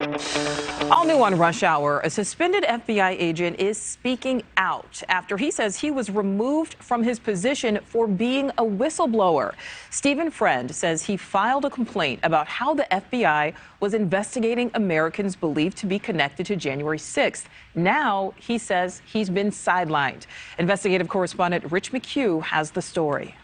All new on Rush Hour, a suspended FBI agent is speaking out after he says he was removed from his position for being a whistleblower. Stephen Friend says he filed a complaint about how the FBI was investigating Americans believed to be connected to January 6th. Now he says he's been sidelined. Investigative correspondent Rich McHugh has the story.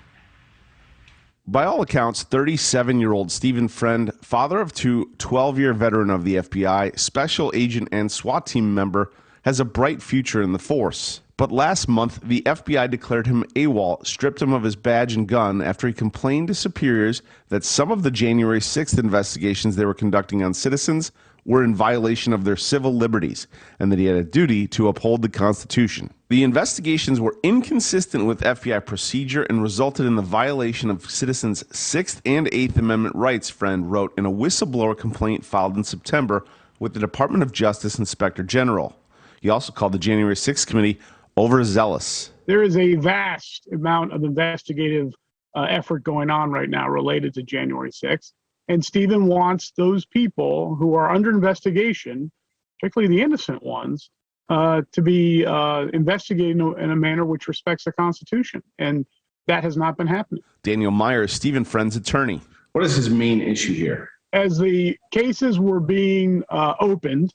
By all accounts, 37-year-old Stephen Friend, father of two, 12-year veteran of the FBI, special agent and SWAT team member, has a bright future in the force. But last month, the FBI declared him AWOL, stripped him of his badge and gun after he complained to superiors that some of the January 6th investigations they were conducting on citizens were in violation of their civil liberties, and that he had a duty to uphold the Constitution. The investigations were inconsistent with FBI procedure and resulted in the violation of citizens' 6th and 8th Amendment rights, Friend wrote in a whistleblower complaint filed in September with the Department of Justice Inspector General. He also called the January 6th committee overzealous. There is a vast amount of investigative effort going on right now related to January 6th. And Stephen wants those people who are under investigation, particularly the innocent ones, to be investigated in a manner which respects the Constitution. And that has not been happening. Dan Meyer is Stephen Friend's attorney. What is his main issue here? As the cases were being opened,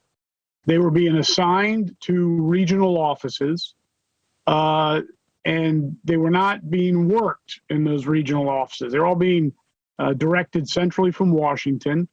they were being assigned to regional offices, and they were not being worked in those regional offices. They're all being directed centrally from Washington.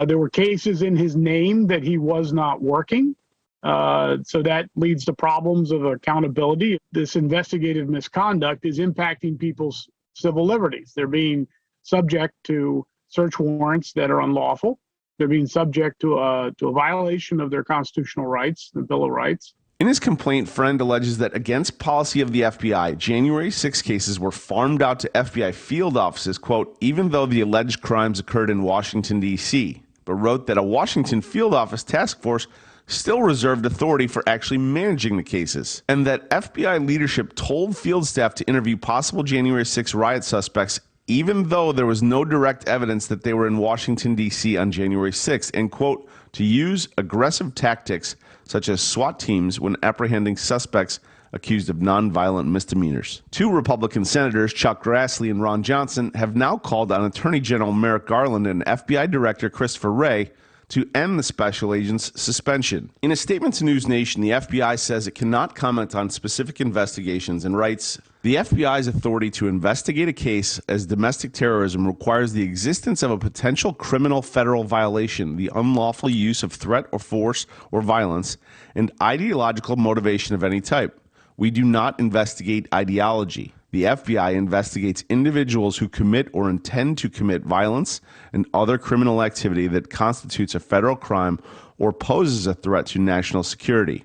There were cases in his name that he was not working. So that leads to problems of accountability. This investigative misconduct is impacting people's civil liberties. They're being subject to search warrants that are unlawful. They're being subject to a violation of their constitutional rights, the Bill of Rights. In his complaint, Friend alleges that against policy of the FBI, January 6 cases were farmed out to FBI field offices, quote, even though the alleged crimes occurred in Washington, D.C., but wrote that a Washington field office task force still reserved authority for actually managing the cases, and that FBI leadership told field staff to interview possible January 6 riot suspects even though there was no direct evidence that they were in Washington, D.C. on January 6th, and, quote, to use aggressive tactics such as SWAT teams when apprehending suspects accused of nonviolent misdemeanors. Two Republican senators, Chuck Grassley and Ron Johnson, have now called on Attorney General Merrick Garland and FBI Director Christopher Wray to end the special agent's suspension. In a statement to NewsNation, the FBI says it cannot comment on specific investigations and writes, the FBI's authority to investigate a case as domestic terrorism requires the existence of a potential criminal federal violation, the unlawful use of threat or force or violence, and ideological motivation of any type. We do not investigate ideology. The FBI investigates individuals who commit or intend to commit violence and other criminal activity that constitutes a federal crime or poses a threat to national security.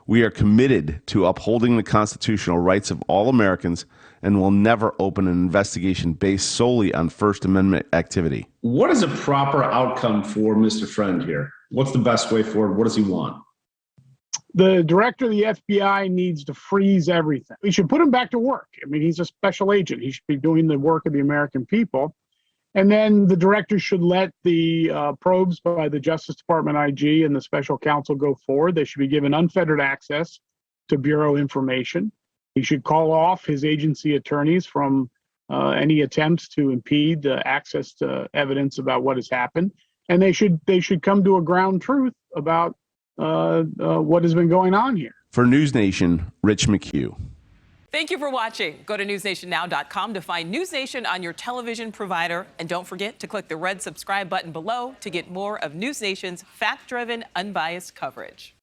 We are committed to upholding the constitutional rights of all Americans and will never open an investigation based solely on First Amendment activity. What is a proper outcome for Mr. Friend here? What's the best way forward? What does he want? The director of the FBI needs to freeze everything. We should put him back to work. I mean, he's a special agent. He should be doing the work of the American people. And then the director should let the probes by the Justice Department IG and the special counsel go forward. They should be given unfettered access to Bureau information. He should call off his agency attorneys from any attempts to impede access to evidence about what has happened. And they should come to a ground truth about what has been going on here. For NewsNation, Rich McHugh. Thank you for watching. Go to newsnationnow.com to find NewsNation on your television provider. And don't forget to click the red subscribe button below to get more of NewsNation's fact-driven, unbiased coverage.